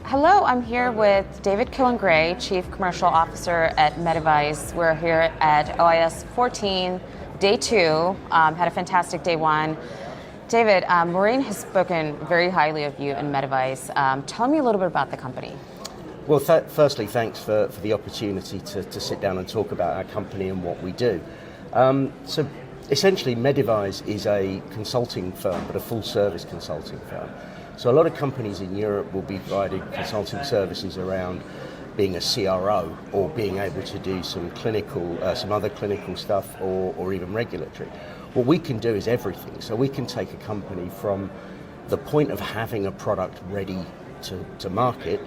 Hello, I'm here with David Killengray, Chief Commercial Officer at Medivice. We're here at OIS 14, day 2. Had a fantastic day 1. David, Maureen has spoken very highly of you and Medivice. Tell me a little bit about the company. Well, firstly, thanks for the opportunity to sit down and talk about our company and what we do. So essentially, Medivice is a consulting firm, but a full-service consulting firm. So a lot of companies in Europe will be providing consulting services around being a CRO or being able to do some other clinical stuff or even regulatory. What we can do is everything. So we can take a company from the point of having a product ready to market,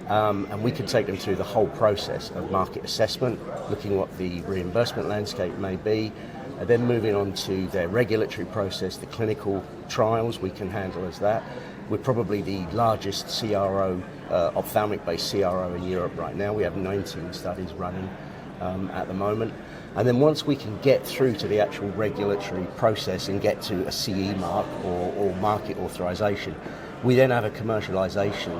and we can take them through the whole process of market assessment, looking what the reimbursement landscape may be, and then moving on to their regulatory process, the clinical trials we can handle as that. We're probably the largest CRO, ophthalmic-based CRO in Europe right now. We have 19 studies running at the moment. And then once we can get through to the actual regulatory process and get to a CE mark or market authorization, we then have a commercialization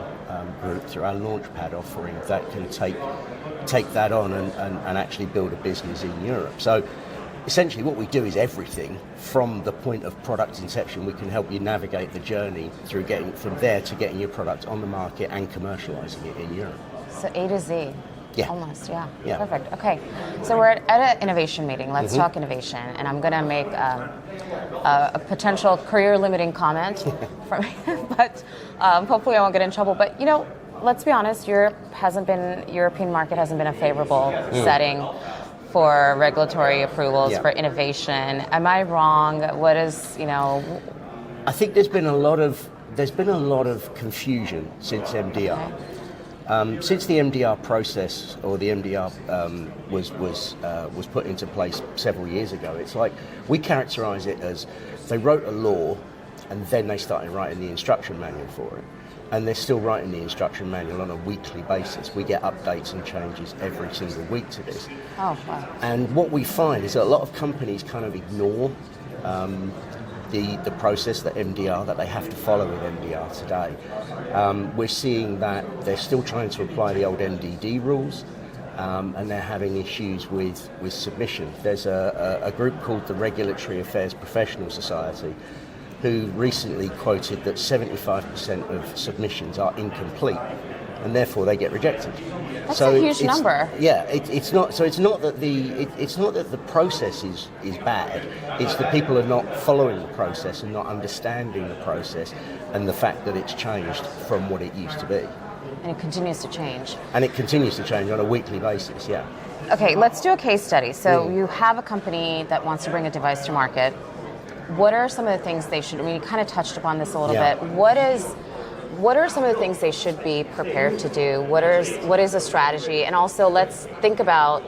group through our Launchpad offering that can take that on and actually build a business in Europe. So essentially what we do is everything from the point of product inception. We can help you navigate the journey through getting from there to getting your product on the market and commercializing it in Europe. So A to Z. Yeah. Almost, yeah. Perfect. Okay, so we're at an innovation meeting. Let's talk innovation. And I'm going to make a potential career-limiting comment, but hopefully I won't get in trouble. But, you know, let's be honest, European market hasn't been a favorable setting for regulatory approvals, for innovation. Am I wrong? What is, I think there's been a lot of confusion since MDR. Okay. Since the MDR process or the MDR was put into place several years ago, it's like we characterize it as they wrote a law and then they started writing the instruction manual for it. And they're still writing the instruction manual on a weekly basis. We get updates and changes every single week to this. Oh, wow. And what we find is that a lot of companies kind of ignore the process that they have to follow with MDR today. We're seeing that they're still trying to apply the old MDD rules, and they're having issues with submission. There's a group called the Regulatory Affairs Professional Society who recently quoted that 75% of submissions are incomplete, and therefore they get rejected. That's a huge number. Yeah, it's not. So it's not that the process is bad. It's that people are not following the process and not understanding the process, and the fact that it's changed from what it used to be. And it continues to change. And it continues to change on a weekly basis. Yeah. Okay, let's do a case study. So you have a company that wants to bring a device to market. What are some of the things they should? I mean, you kind of touched upon this a little bit. What are some of the things they should be prepared to do? What is a strategy? And also, let's think about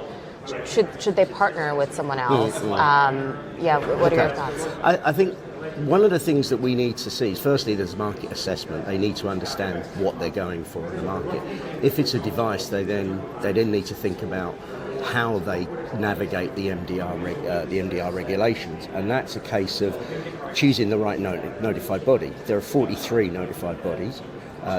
should they partner with someone else? What are your thoughts? I think one of the things that we need to see is, firstly, there's market assessment. They need to understand what they're going for in the market. If it's a device, they then need to think about how they navigate the MDR regulations, and that's a case of choosing the right notified body. There are 43 notified bodies.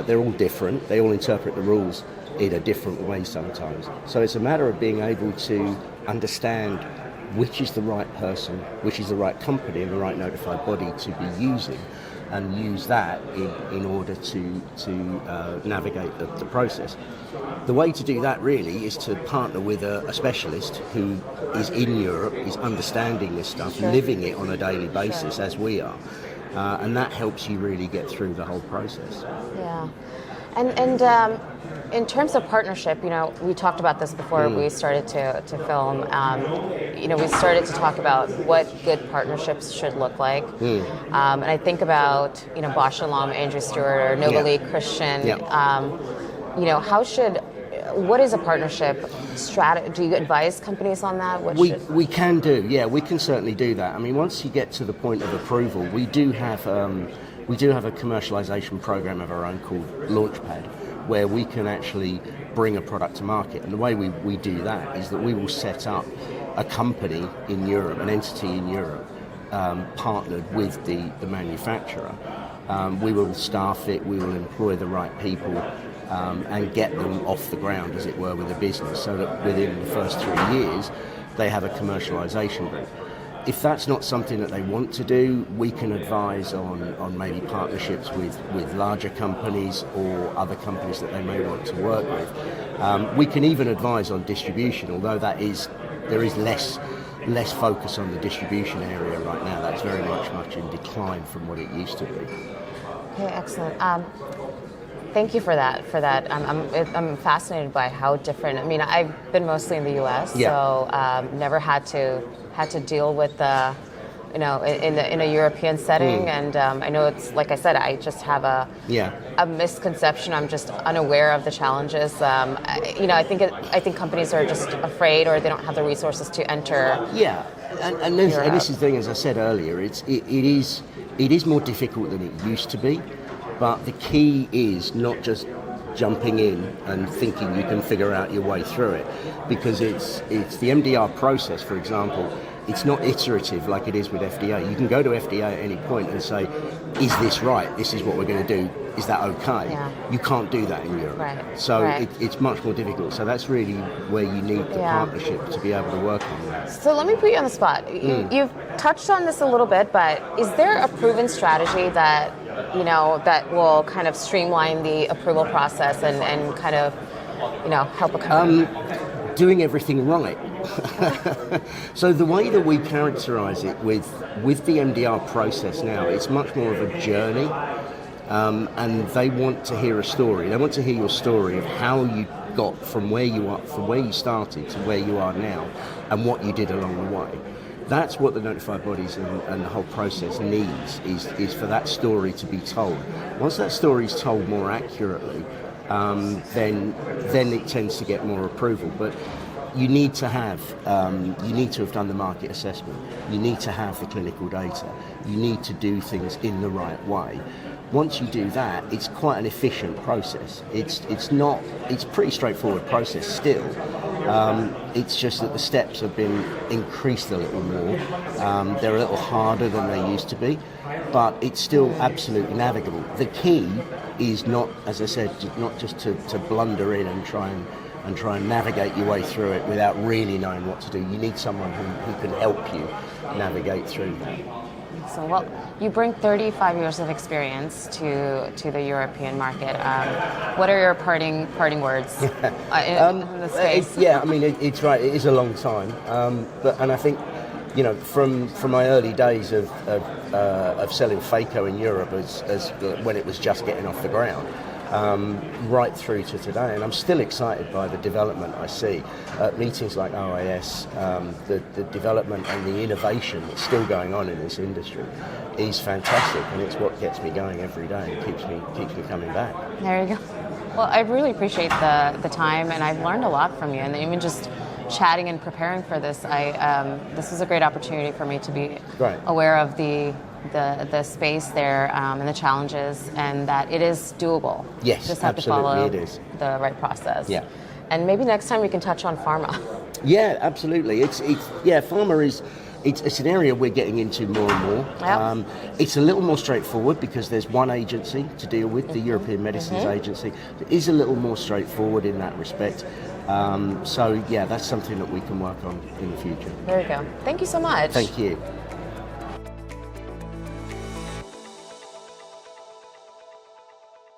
They're all different. They all interpret the rules in a different way sometimes. So it's a matter of being able to understand which is the right person, which is the right company and the right notified body to be using, and use that in order to navigate the process. The way to do that really is to partner with a specialist who is in Europe, is understanding this stuff, living it on a daily basis as we are, and that helps you really get through the whole process. Yeah, and in terms of partnership, we talked about this before we started to film. We started to talk about what good partnerships should look like. And I think about, Bosch alum Andrew Stewart or Novali Christian. What is a partnership strategy? Do you advise companies on that? We can do, we can certainly do that. I mean, once you get to the point of approval, we do have a commercialization program of our own called Launchpad, where we can actually bring a product to market. And the way we do that is that we will set up a company in Europe, an entity in Europe, partnered with the manufacturer. We will staff it, we will employ the right people, and get them off the ground, as it were, with a business, so that within the first 3 years they have a commercialization route. If that's not something that they want to do, we can advise on maybe partnerships with larger companies or other companies that they may want to work with. We can even advise on distribution, although there is less focus on the distribution area right now. That's very much in decline from what it used to be. Okay, excellent. Thank you for that. I'm fascinated by how different. I mean, I've been mostly in the U.S., so never had to deal with the, in a European setting. And I know it's, like I said, I just have a misconception. I'm just unaware of the challenges. I think companies are just afraid, or they don't have the resources to enter. Yeah, and this is the thing, as I said earlier, it is more difficult than it used to be. But the key is not just jumping in and thinking you can figure out your way through it, because it's the MDR process, for example. It's not iterative like it is with FDA. You can go to FDA at any point and say, is this right? This is what we're going to do. Is that okay? Yeah. You can't do that in Europe. Right. So it's much more difficult. So that's really where you need the partnership to be able to work on that. So let me put you on the spot. You've touched on this a little bit, but is there a proven strategy that that will kind of streamline the approval process and kind of, help a company? Doing everything right. So the way that we characterize it with the MDR process now, it's much more of a journey, and they want to hear a story. They want to hear your story of how you got from where you started to where you are now, and what you did along the way. That's what the notified bodies and the whole process needs, is for that story to be told. Once that story is told more accurately, then it tends to get more approval. But you need to have done the market assessment. You need to have the clinical data. You need to do things in the right way. Once you do that, it's quite an efficient process. It's a pretty straightforward process still. It's just that the steps have been increased a little more. They're a little harder than they used to be, but it's still absolutely navigable. The key is not, as I said, not just to blunder in and try and navigate your way through it without really knowing what to do. You need someone who can help you navigate through that. So, well, you bring 35 years of experience to the European market. What are your parting words in the space? It's right. It is a long time, and I think, from my early days of selling phaco in Europe, as when it was just getting off the ground, right through to today, and I'm still excited by the development I see at meetings like OIS. The development and the innovation that's still going on in this industry is fantastic, and it's what gets me going every day and keeps me coming back. There you go. Well, I really appreciate the time, and I've learned a lot from you, and even just chatting and preparing for this, this is a great opportunity for me to be aware of the space there and the challenges, and that it is doable. Yes, just have absolutely, to follow the right process. Yeah. And maybe next time we can touch on pharma. Yeah, absolutely. Pharma is. It's an area we're getting into more and more. Yep. It's a little more straightforward because there's one agency to deal with, the European Medicines Agency. It is a little more straightforward in that respect. That's something that we can work on in the future. There you go. Thank you so much. Thank you.